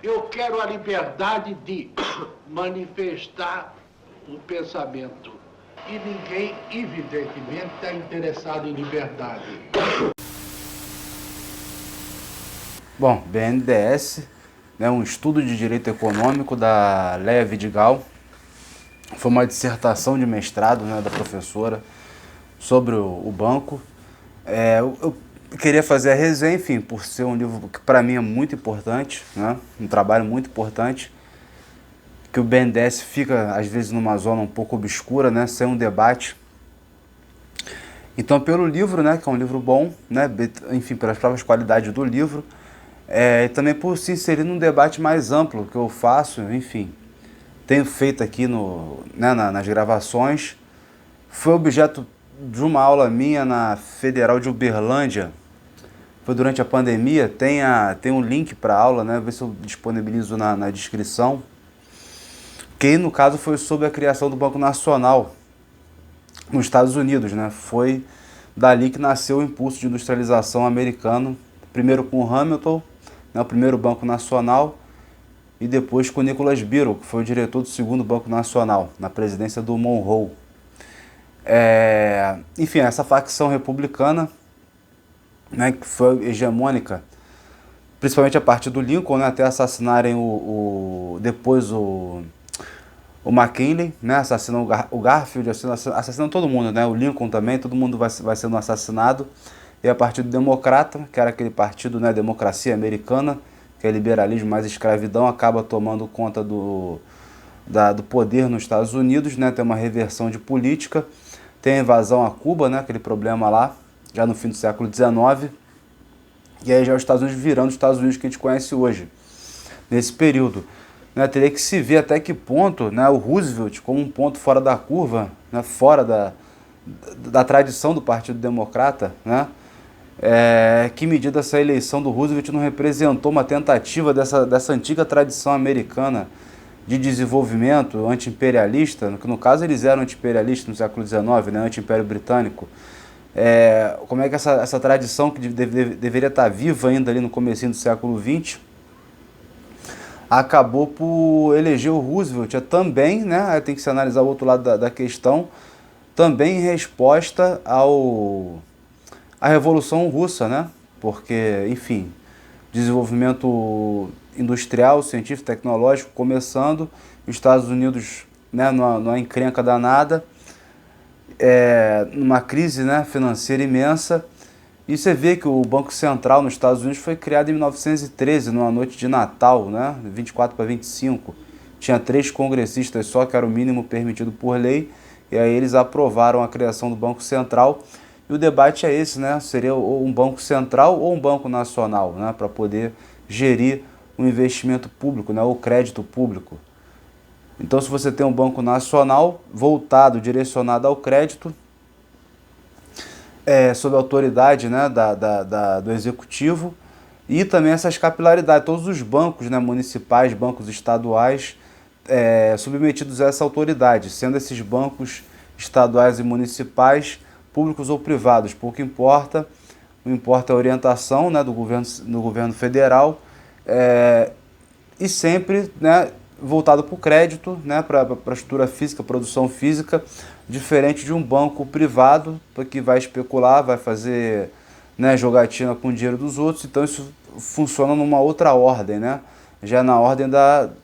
Eu quero a liberdade de manifestar o pensamento. E ninguém, evidentemente, está interessado em liberdade. Bom, BNDES, né, um estudo de direito econômico da Léa Vidigal. Foi uma dissertação de mestrado, né, da professora sobre o banco. Eu queria fazer a resenha, enfim, por ser um livro que para mim é muito importante, né, um trabalho muito importante, que o BNDES fica às vezes numa zona um pouco obscura, né, sem um debate. Então, pelo livro, né, que é um livro bom, né, enfim, pelas próprias qualidades do livro, e também por se inserir num debate mais amplo que eu faço, enfim, tenho feito aqui né, nas gravações. Foi objeto de uma aula minha na Federal de Uberlândia, foi durante a pandemia. Tem um link para a aula, né, ver se eu disponibilizo na descrição, que no caso foi sobre a criação do Banco Nacional nos Estados Unidos, né? Foi dali que nasceu o impulso de industrialização americano, primeiro com o Hamilton, né, o primeiro Banco Nacional, e depois com o Nicholas Beetle, que foi o diretor do segundo Banco Nacional, na presidência do Monroe. Enfim, essa facção republicana, né, que foi hegemônica, principalmente a partir do Lincoln, né, até assassinarem depois o McKinley, né, assassinam o Garfield, assassinam todo mundo, né, o Lincoln também, todo mundo vai sendo assassinado. E a Partido Democrata, que era aquele partido, né, democracia americana, que é liberalismo mais escravidão, acaba tomando conta do poder nos Estados Unidos, né, tem uma reversão de política, tem a invasão a Cuba, né, aquele problema lá, já no fim do século XIX, e aí já os Estados Unidos virando os Estados Unidos que a gente conhece hoje. Nesse período, né, teria que se ver até que ponto, né, o Roosevelt, como um ponto fora da curva, né, fora da tradição do Partido Democrata, né, que medida essa eleição do Roosevelt não representou uma tentativa dessa antiga tradição americana de desenvolvimento anti-imperialista, que no caso eles eram anti-imperialistas no século XIX, né, anti-império britânico. Como é que essa tradição que deveria estar viva ainda ali no comecinho do século XX, acabou por eleger o Roosevelt também, né, tem que se analisar o outro lado da questão, também em resposta à Revolução Russa, né, porque, enfim, desenvolvimento industrial, científico, tecnológico começando, os Estados Unidos, né, numa encrenca danada, numa crise, né, financeira imensa. E você vê que o Banco Central nos Estados Unidos foi criado em 1913, numa noite de Natal, né, 24 para 25. Tinha 3 congressistas só, que era o mínimo permitido por lei, e aí eles aprovaram a criação do Banco Central. E o debate é esse, né? Seria um banco central ou um banco nacional, né? Para poder gerir o investimento público, né? O crédito público. Então, se você tem um banco nacional voltado, direcionado ao crédito, sob a autoridade, né, do executivo, e também essas capilaridades, todos os bancos, né, municipais, bancos estaduais, submetidos a essa autoridade, sendo esses bancos estaduais e municipais públicos ou privados, pouco importa, não importa a orientação, né, do governo federal, e sempre, né, voltado para o crédito, né, para a estrutura física, produção física, diferente de um banco privado que vai especular, vai fazer, né, jogatina com o dinheiro dos outros. Então isso funciona numa outra ordem, né? Já na ordem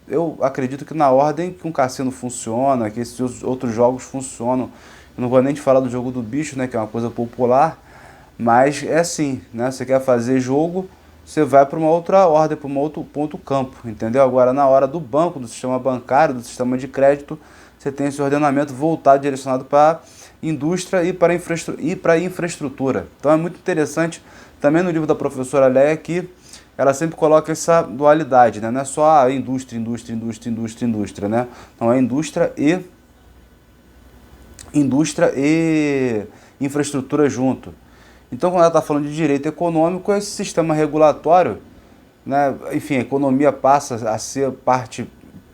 eu acredito que na ordem que um cassino funciona, que esses outros jogos funcionam. Eu não vou nem te falar do jogo do bicho, né, que é uma coisa popular, mas é assim, né? Você quer fazer jogo, você vai para uma outra ordem, para um outro campo, entendeu? Agora, na hora do banco, do sistema bancário, do sistema de crédito, você tem esse ordenamento voltado, direcionado para indústria e para infraestrutura. Então é muito interessante, também no livro da professora Léa, que ela sempre coloca essa dualidade, né? Não é só a indústria, né? Não, é indústria e infraestrutura junto. Então, quando ela está falando de direito econômico, esse sistema regulatório, né, enfim, a economia passa a ser parte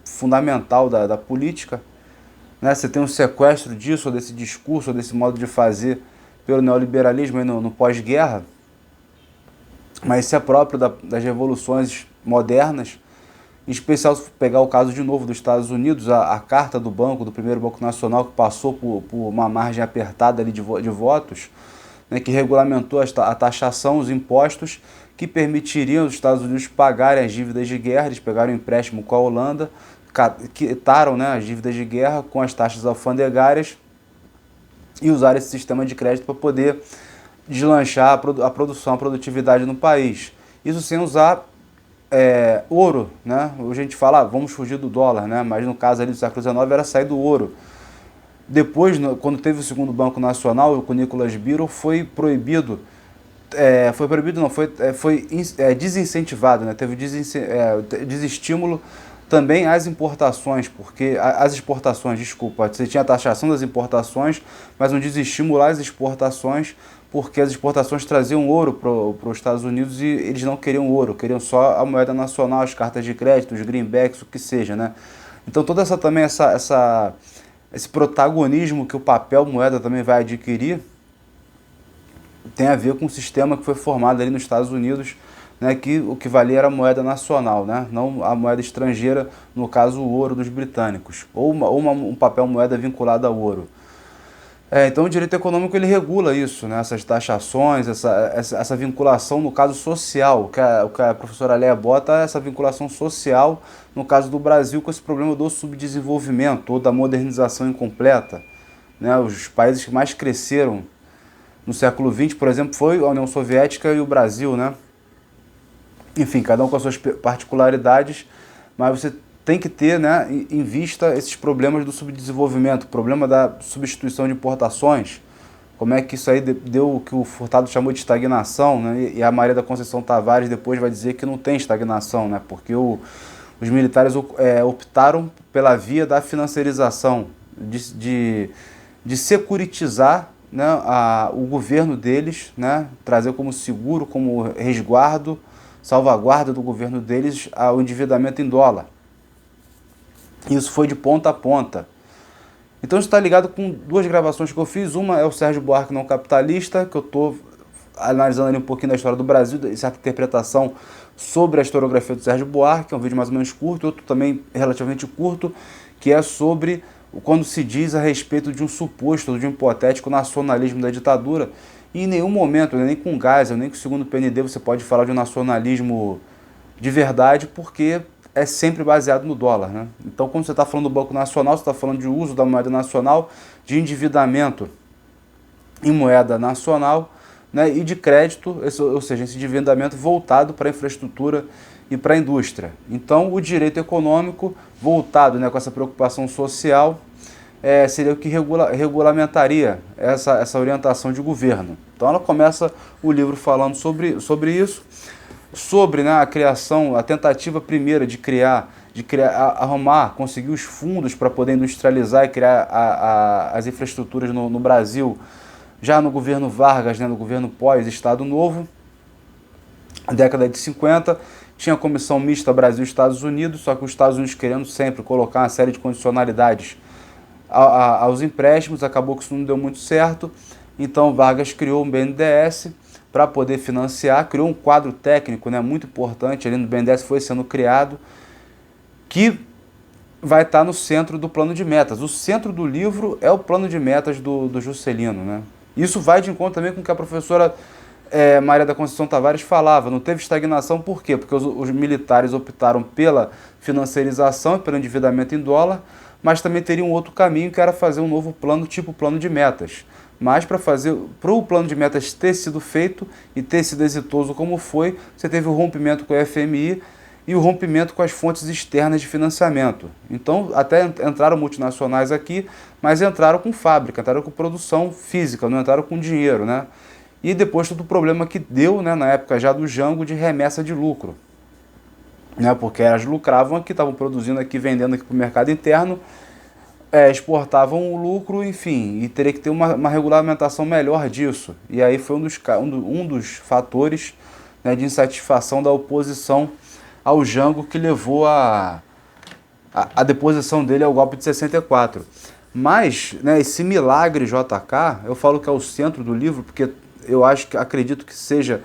fundamental da política, né? Você tem um sequestro disso, ou desse discurso, ou desse modo de fazer pelo neoliberalismo aí no pós-guerra, mas isso é próprio das revoluções modernas, Em especial, se pegar o caso de novo dos Estados Unidos, a carta do banco, do primeiro Banco Nacional, que passou por uma margem apertada ali de votos, né, que regulamentou a taxação, os impostos, que permitiriam os Estados Unidos pagarem as dívidas de guerra. Eles pegaram um empréstimo com a Holanda, quitaram, né, as dívidas de guerra com as taxas alfandegárias e usaram esse sistema de crédito para poder deslanchar a produção, a produtividade no país. Isso sem usar ouro, né? Hoje a gente fala, vamos fugir do dólar, né? Mas no caso ali do século XIX era sair do ouro. Depois, quando teve o segundo Banco Nacional, com Nicolas Biro, foi proibido, foi desincentivado, né? Teve desestímulo também às importações, porque as exportações, desculpa, você tinha a taxação das importações, mas um desestímulo às exportações, porque as exportações traziam ouro para os Estados Unidos e eles não queriam ouro, queriam só a moeda nacional, as cartas de crédito, os greenbacks, o que seja, né? Então toda esse protagonismo que o papel moeda também vai adquirir tem a ver com o sistema que foi formado ali nos Estados Unidos, né, que o que valia era a moeda nacional, né, não a moeda estrangeira, no caso o ouro dos britânicos, ou um papel moeda vinculado ao ouro. Então o direito econômico ele regula isso, né, essas taxações, essa vinculação no caso social, o que a professora Léa bota é essa vinculação social no caso do Brasil com esse problema do subdesenvolvimento ou da modernização incompleta, né, os países que mais cresceram no século XX, por exemplo, foi a União Soviética e o Brasil, né? Enfim, cada um com as suas particularidades, mas você tem que ter, né, em vista esses problemas do subdesenvolvimento, o problema da substituição de importações, como é que isso aí deu o que o Furtado chamou de estagnação, né, e a Maria da Conceição Tavares depois vai dizer que não tem estagnação, né, porque os militares optaram pela via da financiarização, de securitizar, né, o governo deles, né, trazer como seguro, como resguardo, salvaguarda do governo deles o endividamento em dólar. Isso foi de ponta a ponta. Então isso está ligado com duas gravações que eu fiz. Uma é o Sérgio Buarque Não Capitalista, que eu estou analisando ali um pouquinho da história do Brasil, certa interpretação sobre a historiografia do Sérgio Buarque, é um vídeo mais ou menos curto, outro também relativamente curto, que é sobre quando se diz a respeito de um suposto, de um hipotético nacionalismo da ditadura. E em nenhum momento, nem com Geisel, nem com o segundo PND, você pode falar de um nacionalismo de verdade, porque é sempre baseado no dólar, né? Então, quando você está falando do Banco Nacional, você está falando de uso da moeda nacional, de endividamento em moeda nacional, né, e de crédito, ou seja, esse endividamento voltado para a infraestrutura e para a indústria. Então, o direito econômico voltado, né, com essa preocupação social, seria o que regulamentaria essa orientação de governo. Então, ela começa o livro falando sobre isso, sobre, né, a criação, a tentativa primeira de arrumar, conseguir os fundos para poder industrializar e criar as infraestruturas no Brasil, já no governo Vargas, né, no governo pós-Estado Novo, década de 50, tinha a comissão mista Brasil-Estados Unidos, só que os Estados Unidos querendo sempre colocar uma série de condicionalidades aos empréstimos, acabou que isso não deu muito certo, então Vargas criou um BNDES para poder financiar, criou um quadro técnico, né, muito importante, ali no BNDES foi sendo criado, que vai estar no centro do plano de metas. O centro do livro é o plano de metas do Juscelino, né? Isso vai de encontro também com o que a professora Maria da Conceição Tavares falava, não teve estagnação, por quê? Porque os militares optaram pela financiarização e pelo endividamento em dólar, mas também teria um outro caminho, que era fazer um novo plano, tipo plano de metas. Mas para o plano de metas ter sido feito e ter sido exitoso como foi, você teve o rompimento com o FMI e o rompimento com as fontes externas de financiamento. Então, até entraram multinacionais aqui, mas entraram com fábrica, entraram com produção física, não entraram com dinheiro, né? E depois todo o problema que deu, né, na época já do Jango, de remessa de lucro, né, porque elas lucravam aqui, estavam produzindo aqui, vendendo aqui para o mercado interno, exportavam o lucro, enfim, e teria que ter uma regulamentação melhor disso. E aí foi um dos fatores, né, de insatisfação da oposição ao Jango, que levou a deposição dele ao golpe de 64. Mas, né, esse milagre JK, eu falo que é o centro do livro, porque eu acredito que seja,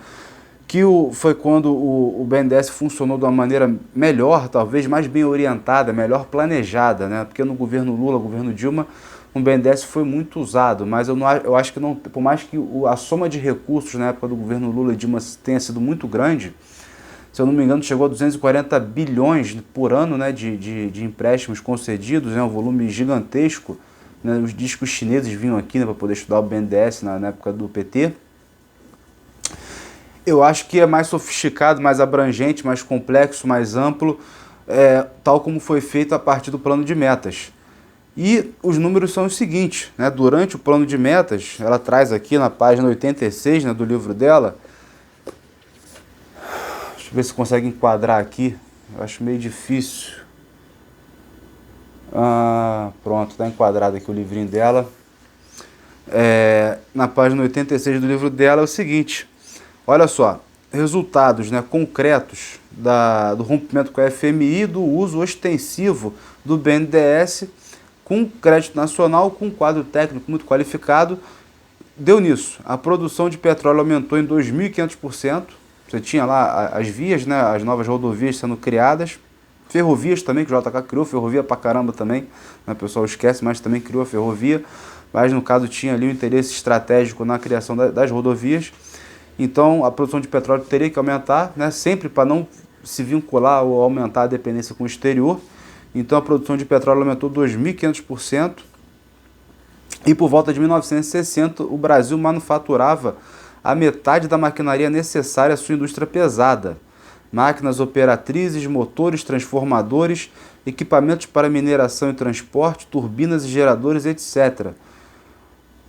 foi quando o BNDES funcionou de uma maneira melhor, talvez mais bem orientada, melhor planejada, né? Porque no governo Lula, governo Dilma, o BNDES foi muito usado, mas eu acho que não, por mais que a soma de recursos na época do governo Lula e Dilma tenha sido muito grande, se eu não me engano, chegou a 240 bilhões por ano, né, de empréstimos concedidos, né, um volume gigantesco. Né, os discos chineses vinham aqui, né, para poder estudar o BNDES na época do PT. Eu acho que é mais sofisticado, mais abrangente, mais complexo, mais amplo, tal como foi feito a partir do plano de metas. E os números são os seguintes, né, durante o plano de metas, ela traz aqui na página 86, né, do livro dela. Deixa eu ver se consegue enquadrar aqui. Eu acho meio difícil. Pronto, está enquadrado aqui o livrinho dela. Na página 86 do livro dela é o seguinte. Olha só, resultados, né, concretos do rompimento com a FMI e do uso ostensivo do BNDES com crédito nacional, com quadro técnico muito qualificado. Deu nisso. A produção de petróleo aumentou em 2.500%. Você tinha lá as vias, né, as novas rodovias sendo criadas, ferrovias também, que o JK criou, ferrovia pra caramba também, né, o pessoal esquece, mas também criou a ferrovia, mas no caso tinha ali um interesse estratégico na criação das rodovias. Então a produção de petróleo teria que aumentar, né, sempre para não se vincular ou aumentar a dependência com o exterior. Então a produção de petróleo aumentou 2.500%, e por volta de 1960 o Brasil manufaturava a metade da maquinaria necessária à sua indústria pesada. Máquinas operatrizes, motores, transformadores, equipamentos para mineração e transporte, turbinas e geradores, etc.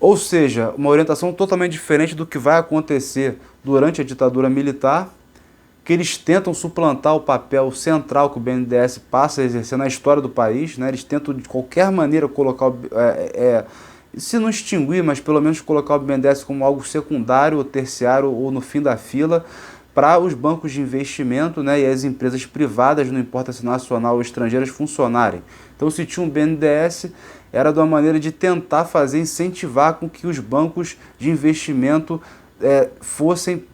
Ou seja, uma orientação totalmente diferente do que vai acontecer durante a ditadura militar, que eles tentam suplantar o papel central que o BNDES passa a exercer na história do país, né? Eles tentam de qualquer maneira colocar se não extinguir, mas pelo menos colocar o BNDES como algo secundário ou terciário ou no fim da fila para os bancos de investimento, né, e as empresas privadas, não importa se nacional ou estrangeiras, funcionarem. Então, se tinha um BNDES, era de uma maneira de tentar fazer, incentivar com que os bancos de investimento fossem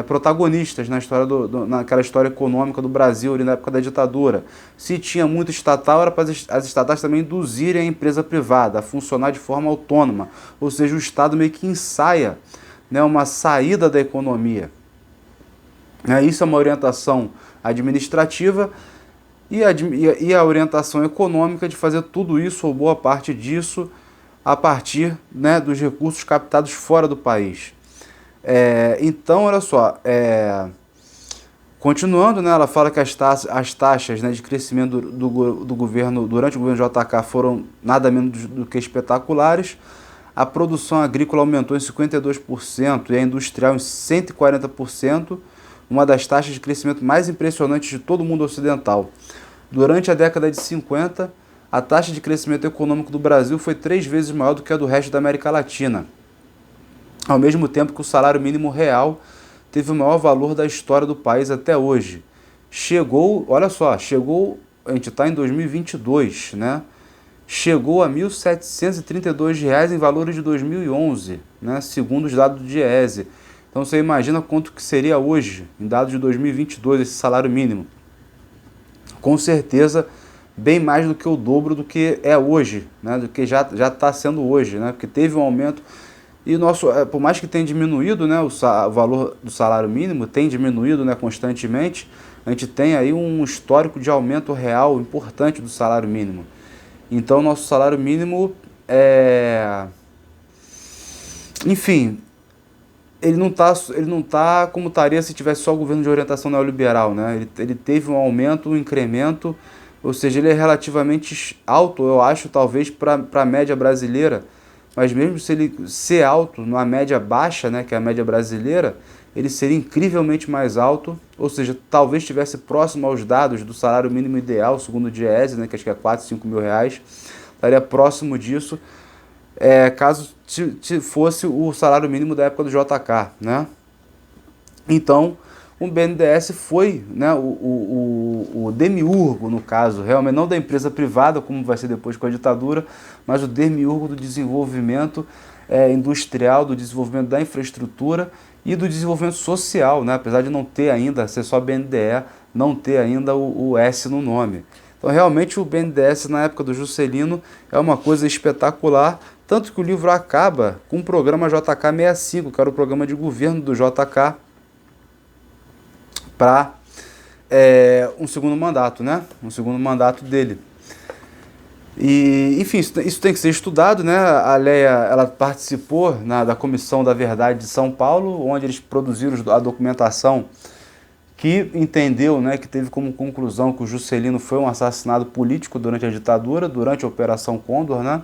protagonistas na história naquela história econômica do Brasil ali na época da ditadura. Se tinha muito estatal, era para as estatais também induzirem a empresa privada a funcionar de forma autônoma, ou seja, o Estado meio que ensaia, né, uma saída da economia. Isso é uma orientação administrativa e a orientação econômica de fazer tudo isso ou boa parte disso a partir, né, dos recursos captados fora do país. Então, olha só, continuando, né, ela fala que as taxas, né, de crescimento do governo, durante o governo JK, foram nada menos do que espetaculares. A produção agrícola aumentou em 52% e a industrial em 140%, uma das taxas de crescimento mais impressionantes de todo o mundo ocidental. Durante a década de 50, a taxa de crescimento econômico do Brasil foi 3 vezes maior do que a do resto da América Latina, ao mesmo tempo que o salário mínimo real teve o maior valor da história do país até hoje. Olha só, a gente está em 2022, né? Chegou a R$ 1.732 em valores de 2011, né? Segundo os dados do Diese. Então você imagina quanto que seria hoje, em dados de 2022, esse salário mínimo. Com certeza, bem mais do que o dobro do que é hoje, né? Do que já está sendo hoje, né? Porque teve um aumento. E por mais que tenha diminuído, né, o valor do salário mínimo, tem diminuído, né, constantemente, a gente tem aí um histórico de aumento real importante do salário mínimo. Então, nosso salário mínimo enfim, ele não tá como estaria se tivesse só o governo de orientação neoliberal, né? Ele teve um aumento, um incremento, ou seja, ele é relativamente alto, eu acho, talvez para a média brasileira. Mas mesmo se ele ser alto numa média baixa, né, que é a média brasileira, ele seria incrivelmente mais alto, ou seja, talvez estivesse próximo aos dados do salário mínimo ideal, segundo o Diese, né, que acho que é 4, 5 mil reais, estaria próximo disso, caso fosse o salário mínimo da época do JK, né? Então, o BNDES foi, né, o demiurgo, no caso, realmente não da empresa privada, como vai ser depois com a ditadura, mas o demiurgo do desenvolvimento industrial, do desenvolvimento da infraestrutura e do desenvolvimento social, né? Apesar de não ter ainda, ser só BNDE, não ter ainda o S no nome. Então realmente o BNDES na época do Juscelino é uma coisa espetacular, tanto que o livro acaba com o programa JK-65, que era o programa de governo do JK para um segundo mandato, né? Um segundo mandato dele. E, enfim, isso tem que ser estudado, né? A Leia, ela participou da Comissão da Verdade de São Paulo, onde eles produziram a documentação que entendeu, né, que teve como conclusão que o Juscelino foi um assassinado político durante a ditadura, durante a Operação Condor, né?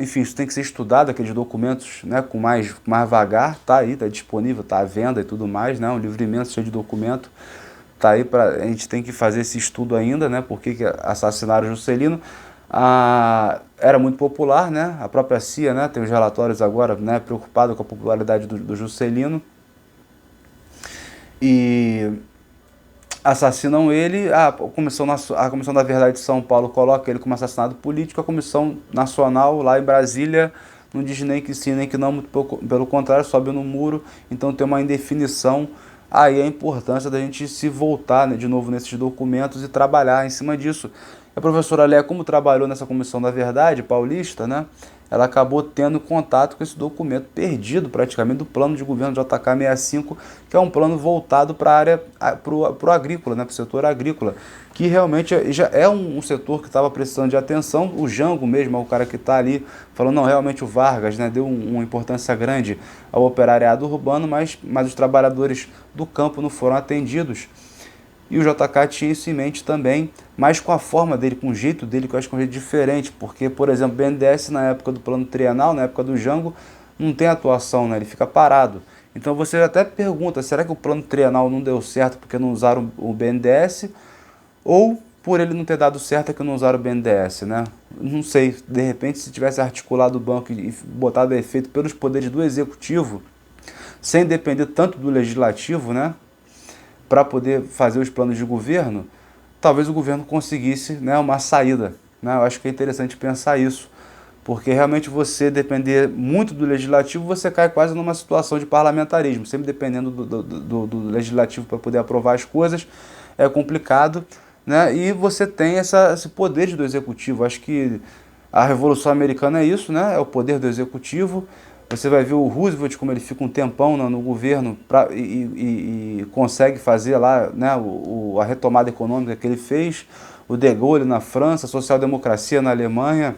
Enfim, isso tem que ser estudado, aqueles documentos, né, com mais vagar, tá aí, tá disponível, tá à venda e tudo mais, né? Um livro imenso cheio de documento. Tá aí a gente tem que fazer esse estudo ainda, né? Por que assassinaram o Juscelino? Era muito popular, né? A própria CIA, né? Tem os relatórios agora, né? Preocupado com a popularidade do Juscelino. E assassinam ele. A Comissão da Verdade de São Paulo coloca ele como assassinado político. A Comissão Nacional lá em Brasília não diz nem que sim, nem que não, muito pelo contrário, sobe no muro. Então tem uma indefinição. Aí a importância da gente se voltar, né, de novo nesses documentos e trabalhar em cima disso. A professora Léa, como trabalhou nessa Comissão da Verdade paulista, né, ela acabou tendo contato com esse documento perdido praticamente do plano de governo JK-65, que é um plano voltado para a área, para o agrícola, né, para o setor agrícola, que realmente já é um setor que estava precisando de atenção. O Jango mesmo é o cara que está ali falando, não, realmente o Vargas, né, deu uma importância grande ao operariado urbano, mas os trabalhadores do campo não foram atendidos. E o JK tinha isso em mente também, mas com a forma dele, com o jeito dele, que eu acho que é um jeito diferente, porque, por exemplo, o BNDES na época do plano trienal, na época do Jango, não tem atuação, né? Ele fica parado. Então você até pergunta, será que o plano trienal não deu certo porque não usaram o BNDES? Ou por ele não ter dado certo é que não usaram o BNDES, né? Não sei, de repente se tivesse articulado o banco e botado a efeito pelos poderes do executivo, sem depender tanto do legislativo, né? Para poder fazer os planos de governo, talvez o governo conseguisse, né, uma saída, né? Eu acho que é interessante pensar isso, porque realmente você depender muito do legislativo, você cai quase numa situação de parlamentarismo, sempre dependendo do legislativo para poder aprovar as coisas, é complicado, né? E você tem esse poder do executivo. Acho que a Revolução Americana é isso, né? É o poder do executivo. Você vai ver o Roosevelt, como ele fica um tempão no governo e consegue fazer lá, né, a retomada econômica que ele fez. O De Gaulle na França, a social-democracia na Alemanha.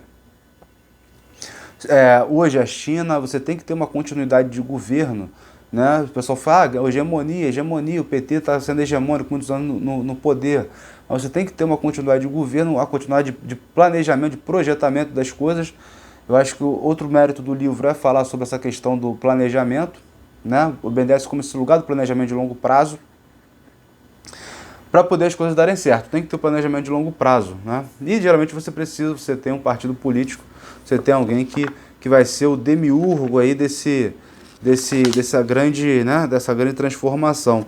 Hoje a China, você tem que ter uma continuidade de governo, né? O pessoal fala, hegemonia, o PT está sendo hegemônico muitos anos no poder. Mas você tem que ter uma continuidade de governo, uma continuidade de planejamento, de projetamento das coisas. Eu acho que o outro mérito do livro é falar sobre essa questão do planejamento, né? O BNDES como esse lugar do planejamento de longo prazo, para poder as coisas darem certo. Tem que ter um planejamento de longo prazo, né? E geralmente você tem um partido político, você tem alguém que vai ser o demiurgo aí dessa grande transformação.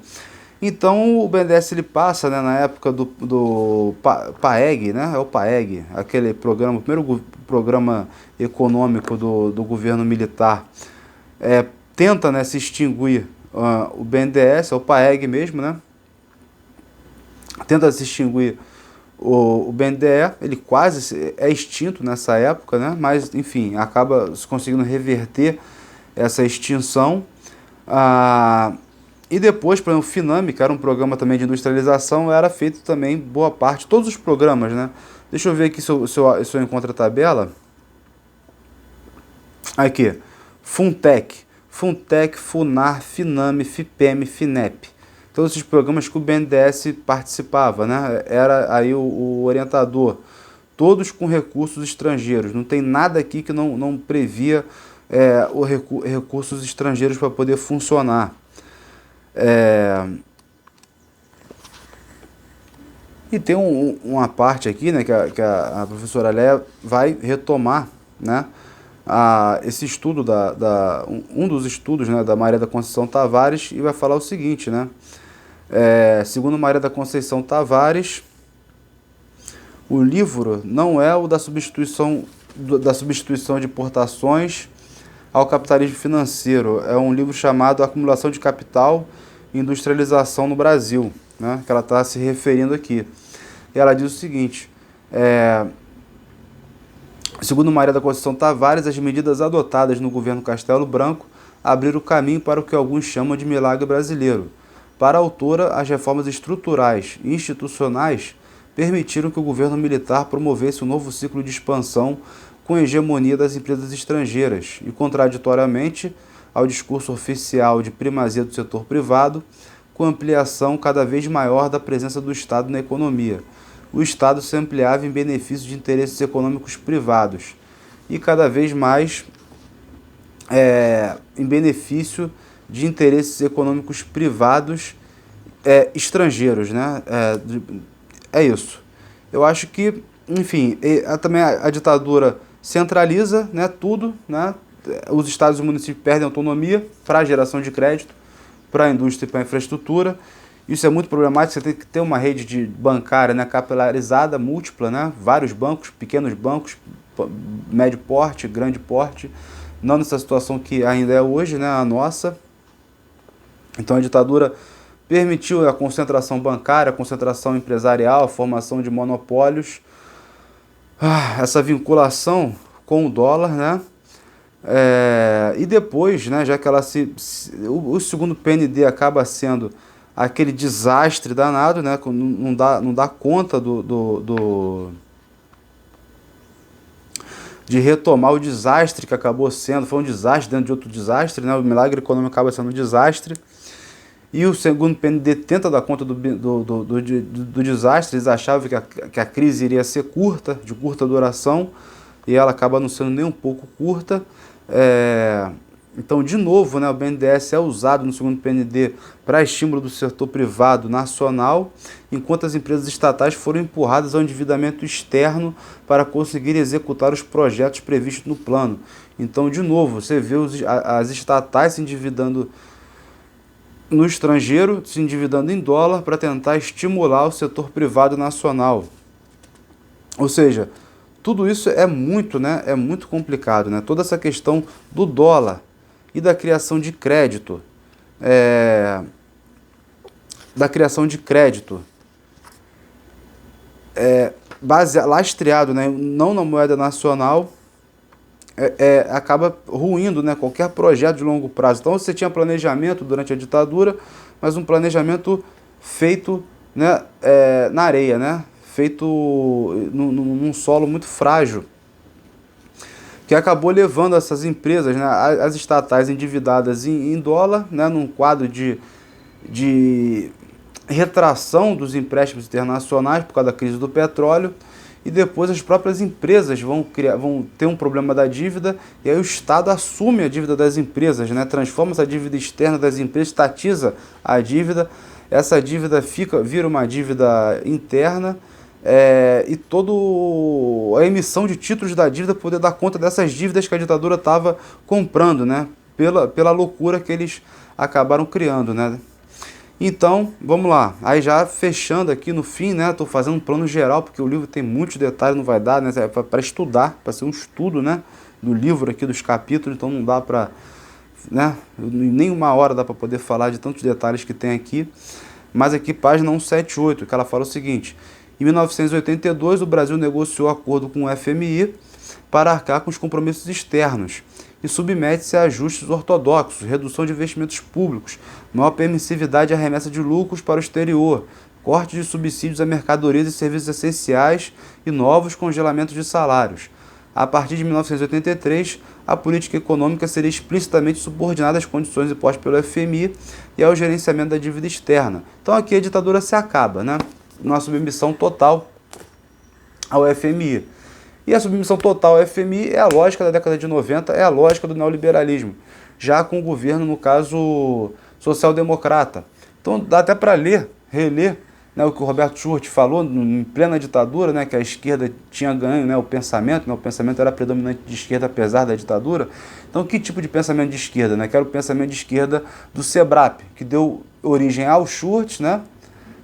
Então o BNDES ele passa, né, na época do PAEG, né, é o PAEG, aquele programa, o primeiro programa econômico do governo militar, tenta, né, se extinguir o BNDES, é o PAEG mesmo, né, tenta se extinguir o BNDE, ele quase é extinto nessa época, né, mas enfim, acaba se conseguindo reverter essa extinção. E depois, por exemplo, o FINAME, que era um programa também de industrialização, era feito também boa parte, todos os programas, né? Deixa eu ver aqui se eu encontro a tabela. Aqui, FUNTEC, FUNAR, FINAME, FIPEME, FINEP. Todos esses programas que o BNDES participava, né? Era aí o orientador. Todos com recursos estrangeiros. Não tem nada aqui que não previa recursos estrangeiros para poder funcionar. E tem uma parte aqui, né, que a professora Léa vai retomar, né, esse estudo um dos estudos, né, da Maria da Conceição Tavares, e vai falar o seguinte, né, segundo Maria da Conceição Tavares, o livro não é o da substituição de importações ao capitalismo financeiro. É um livro chamado Acumulação de Capital e Industrialização no Brasil, né, que ela está se referindo aqui. E ela diz o seguinte, segundo Maria da Conceição Tavares, as medidas adotadas no governo Castelo Branco abriram o caminho para o que alguns chamam de milagre brasileiro. Para a autora, as reformas estruturais e institucionais permitiram que o governo militar promovesse um novo ciclo de expansão com a hegemonia das empresas estrangeiras e, contraditoriamente ao discurso oficial de primazia do setor privado, com ampliação cada vez maior da presença do Estado na economia. O Estado se ampliava em benefício de interesses econômicos privados e cada vez mais em benefício de interesses econômicos privados estrangeiros, né? É isso. Eu acho que, enfim, também a ditadura centraliza, né, tudo, né? Os estados e municípios perdem autonomia para a geração de crédito, para a indústria e para a infraestrutura. Isso é muito problemático, você tem que ter uma rede bancária, né, capilarizada, múltipla, né? Vários bancos, pequenos bancos, médio porte, grande porte, não nessa situação que ainda é hoje, né, a nossa. Então a ditadura permitiu a concentração bancária, a concentração empresarial, a formação de monopólios, essa vinculação com o dólar, né? E depois, né, já que ela o segundo PND acaba sendo aquele desastre danado, né, não dá conta de retomar o desastre que acabou sendo, foi um desastre dentro de outro desastre, né, o milagre econômico acaba sendo um desastre. E o segundo PND tenta dar conta do desastre. Eles achavam que a crise iria ser curta, de curta duração, e ela acaba não sendo nem um pouco curta. Então, de novo, né, o BNDES é usado no segundo PND para estímulo do setor privado nacional, enquanto as empresas estatais foram empurradas ao endividamento externo para conseguir executar os projetos previstos no plano. Então, de novo, você vê as estatais se endividando no estrangeiro, se endividando em dólar para tentar estimular o setor privado nacional. Ou seja, tudo isso é muito complicado, né? Toda essa questão do dólar e da criação de crédito, lastreado, né, não na moeda nacional, acaba ruindo, né, qualquer projeto de longo prazo. Então você tinha planejamento durante a ditadura, mas um planejamento feito, né, na areia, né, feito num solo muito frágil, que acabou levando essas empresas, né, as estatais endividadas em dólar, né, num quadro de retração dos empréstimos internacionais por causa da crise do petróleo. E depois as próprias empresas vão ter um problema da dívida, e aí o Estado assume a dívida das empresas, né? Transforma essa dívida externa das empresas, estatiza a dívida, essa dívida vira uma dívida interna, e toda a emissão de títulos da dívida poder dar conta dessas dívidas que a ditadura estava comprando, né? Pela loucura que eles acabaram criando, né? Então, vamos lá. Aí já fechando aqui no fim, né? Estou fazendo um plano geral, porque o livro tem muitos detalhes, não vai dar, né? Para estudar, para ser um estudo, né? Do livro aqui, dos capítulos, então não dá para, né? Nem uma hora dá para poder falar de tantos detalhes que tem aqui. Mas aqui, página 178, que ela fala o seguinte: em 1982, o Brasil negociou acordo com o FMI para arcar com os compromissos externos e submete-se a ajustes ortodoxos, redução de investimentos públicos, maior permissividade à remessa de lucros para o exterior, corte de subsídios a mercadorias e serviços essenciais e novos congelamentos de salários. A partir de 1983, a política econômica seria explicitamente subordinada às condições impostas pelo FMI e ao gerenciamento da dívida externa. Então aqui a ditadura se acaba, né? Uma submissão total ao FMI. E a submissão total ao FMI é a lógica da década de 90, é a lógica do neoliberalismo, já com o governo, no caso, social-democrata. Então dá até para reler, né, o que o Roberto Schurz falou em plena ditadura, né, que a esquerda tinha ganho, né, o pensamento era predominante de esquerda apesar da ditadura. Então que tipo de pensamento de esquerda? Né? Que era o pensamento de esquerda do SEBRAP, que deu origem ao Schurz, né,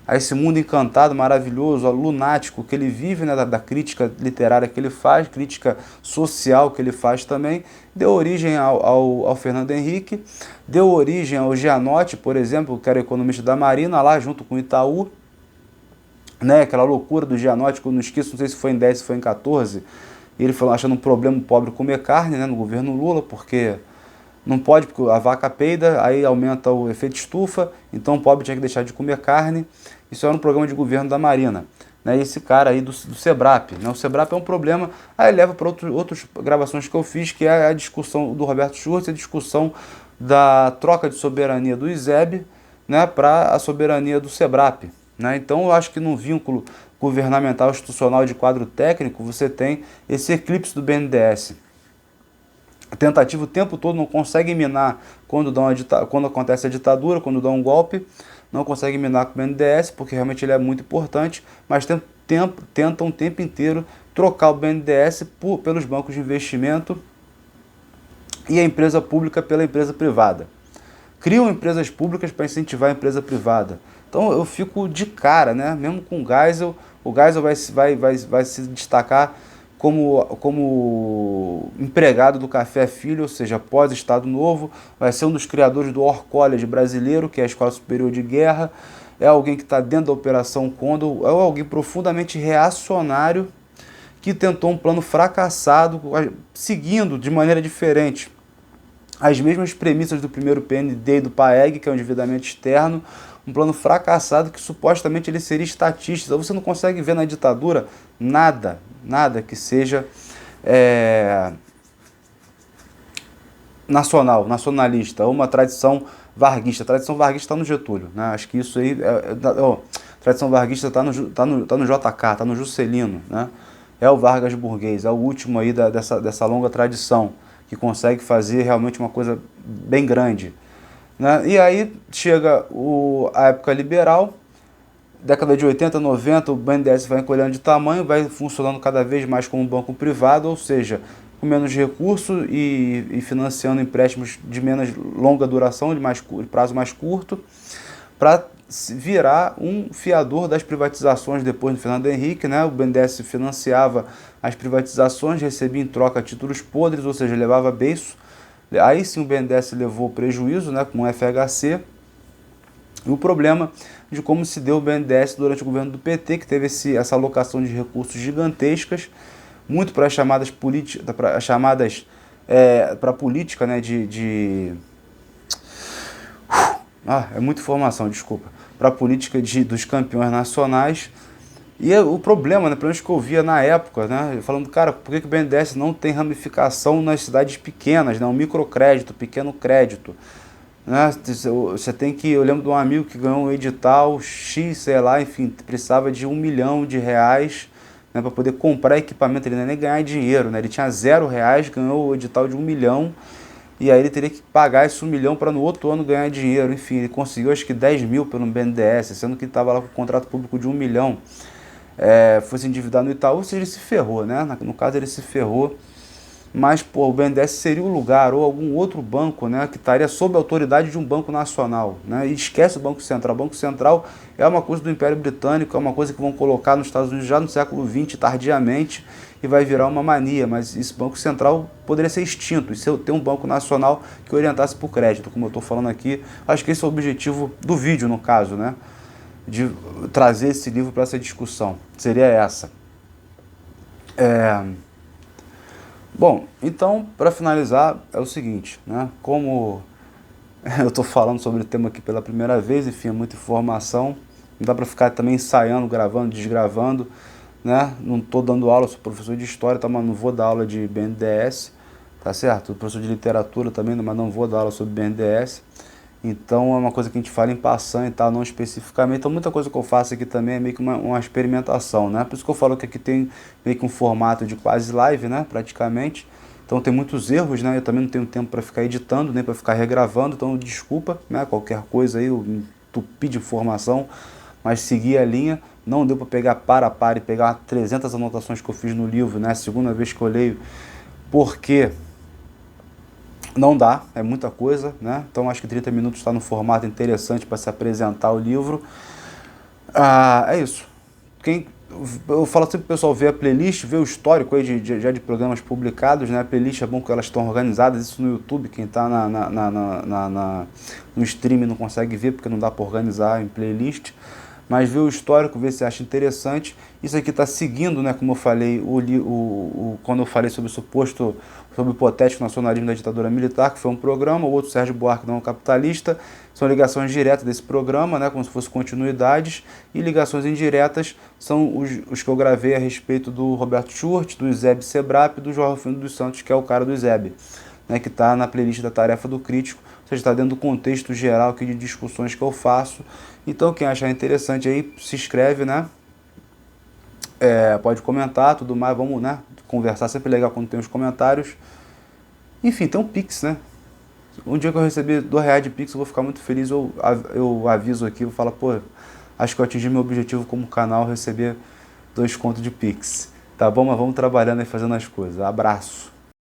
a esse mundo encantado, maravilhoso, lunático que ele vive, né, da crítica literária que ele faz, crítica social que ele faz também, deu origem ao Fernando Henrique, deu origem ao Gianotti, por exemplo, que era economista da Marina, lá junto com o Itaú, né, aquela loucura do Gianotti, que eu não esqueço, não sei se foi em 10, se foi em 14, ele falou achando um problema o pobre comer carne, né, no governo Lula, porque não pode, porque a vaca peida, aí aumenta o efeito estufa, então o pobre tinha que deixar de comer carne. Isso era um programa de governo da Marina. Né? E esse cara aí do SEBRAP. Né? O SEBRAP é um problema, aí leva para outras gravações que eu fiz, que é a discussão do Roberto Schurz, a discussão da troca de soberania do ISEB, né, para a soberania do SEBRAP. Né? Então eu acho que num vínculo governamental institucional de quadro técnico, você tem esse eclipse do BNDES. A tentativa o tempo todo não consegue minar quando acontece a ditadura, quando dá um golpe, não consegue minar com o BNDES, porque realmente ele é muito importante, mas tentam o tempo inteiro trocar o BNDES pelos bancos de investimento e a empresa pública pela empresa privada. Criam empresas públicas para incentivar a empresa privada. Então eu fico de cara, né? Mesmo com o Geisel vai se destacar como empregado do Café Filho, ou seja, pós-Estado Novo, vai ser um dos criadores do War College brasileiro, que é a Escola Superior de Guerra, é alguém que está dentro da Operação Condor, é alguém profundamente reacionário que tentou um plano fracassado, seguindo de maneira diferente as mesmas premissas do primeiro PND e do PAEG, que é o endividamento externo, um plano fracassado que supostamente ele seria estatista. Então você não consegue ver na ditadura nada que seja nacionalista, ou uma tradição varguista. A tradição varguista está no Getúlio, né? Acho que isso aí... tradição varguista está no JK, está no Juscelino, né? É o Vargas Burguês, é o último aí dessa longa tradição, que consegue fazer realmente uma coisa bem grande. Né? E aí chega a época liberal, década de 80, 90, o BNDES vai encolhendo de tamanho, vai funcionando cada vez mais como um banco privado, ou seja, com menos recursos e financiando empréstimos de menos longa duração, de prazo mais curto, para virar um fiador das privatizações depois do Fernando Henrique. Né? O BNDES financiava as privatizações, recebia em troca títulos podres, ou seja, levava beiço. Aí sim o BNDES levou prejuízo, né, com o FHC. E o problema de como se deu o BNDES durante o governo do PT, que teve essa alocação de recursos gigantescas, muito para as chamadas políticas, para a política, né, é muita informação, desculpa. Para a política dos campeões nacionais. E o problema, né, pelo menos que eu via na época, né, falando, cara, por que o BNDES não tem ramificação nas cidades pequenas, né, um microcrédito, pequeno crédito? Né, você tem que, eu lembro de um amigo que ganhou um edital X, sei lá, enfim, precisava de R$1 milhão, né, para poder comprar equipamento, ele nem ganhar dinheiro, né, ele tinha R$0, ganhou o edital de R$1 milhão, e aí ele teria que pagar esse R$1 milhão para no outro ano ganhar dinheiro. Enfim, ele conseguiu acho que 10 mil pelo BNDES, sendo que ele estava lá com o contrato público de R$1 milhão. Foi se endividar no Itaú, ou seja, ele se ferrou, né? No caso ele se ferrou, mas pô, o BNDES seria o lugar, ou algum outro banco, né, que estaria sob a autoridade de um banco nacional, né? E esquece o Banco Central. O Banco Central é uma coisa do Império Britânico, é uma coisa que vão colocar nos Estados Unidos já no século XX, tardiamente, e vai virar uma mania, mas esse Banco Central poderia ser extinto, e se eu ter um banco nacional que orientasse para o crédito, como eu estou falando aqui. Acho que esse é o objetivo do vídeo, no caso, né? De trazer esse livro para essa discussão, seria essa. Bom, então, para finalizar, é o seguinte, né? Como eu estou falando sobre o tema aqui pela primeira vez, enfim, é muita informação, não dá para ficar também ensaiando, gravando, desgravando, né? Não estou dando aula, sou professor de história, tá, mas não vou dar aula de BNDES, tá certo? Sou professor de literatura também, mas não vou dar aula sobre BNDES. Então é uma coisa que a gente fala em passant e tal, não especificamente. Então muita coisa que eu faço aqui também é meio que uma experimentação, né? Por isso que eu falo que aqui tem meio que um formato de quase live, né? Praticamente. Então tem muitos erros, né? Eu também não tenho tempo para ficar editando, nem para ficar regravando. Então desculpa, né? Qualquer coisa aí, eu entupi de informação, mas segui a linha. Não deu para pegar para e pegar 300 anotações que eu fiz no livro, né? Segunda vez que eu leio, porque... não dá, é muita coisa, né? Então acho que 30 minutos está no formato interessante para se apresentar o livro. É isso. Eu falo sempre pro pessoal ver a playlist, ver o histórico aí já de programas publicados, né? A playlist é bom que elas estão organizadas, isso no YouTube, quem está no stream não consegue ver porque não dá para organizar em playlist. Mas ver o histórico, ver se acha interessante. Isso aqui está seguindo, né, como eu falei, quando eu falei sobre sobre o hipotético nacionalismo da ditadura militar, que foi um programa, o outro Sérgio Buarque não capitalista, são ligações diretas desse programa, né, como se fossem continuidades, e ligações indiretas são os que eu gravei a respeito do Roberto Schurz, do Izeb Sebrap e do João Rufino dos Santos, que é o cara do Izeb, né, que está na playlist da Tarefa do Crítico, ou seja, está dentro do contexto geral aqui de discussões que eu faço. Então, quem achar interessante aí, se inscreve, né? Pode comentar, tudo mais, vamos, né? Conversar, sempre legal quando tem os comentários. Enfim, tem um Pix, né? Um dia que eu receber R$2 de Pix, eu vou ficar muito feliz. Eu aviso aqui, vou falar, pô, acho que eu atingi meu objetivo como canal, receber 2 contos de Pix. Tá bom? Mas vamos trabalhando e fazendo as coisas. Abraço.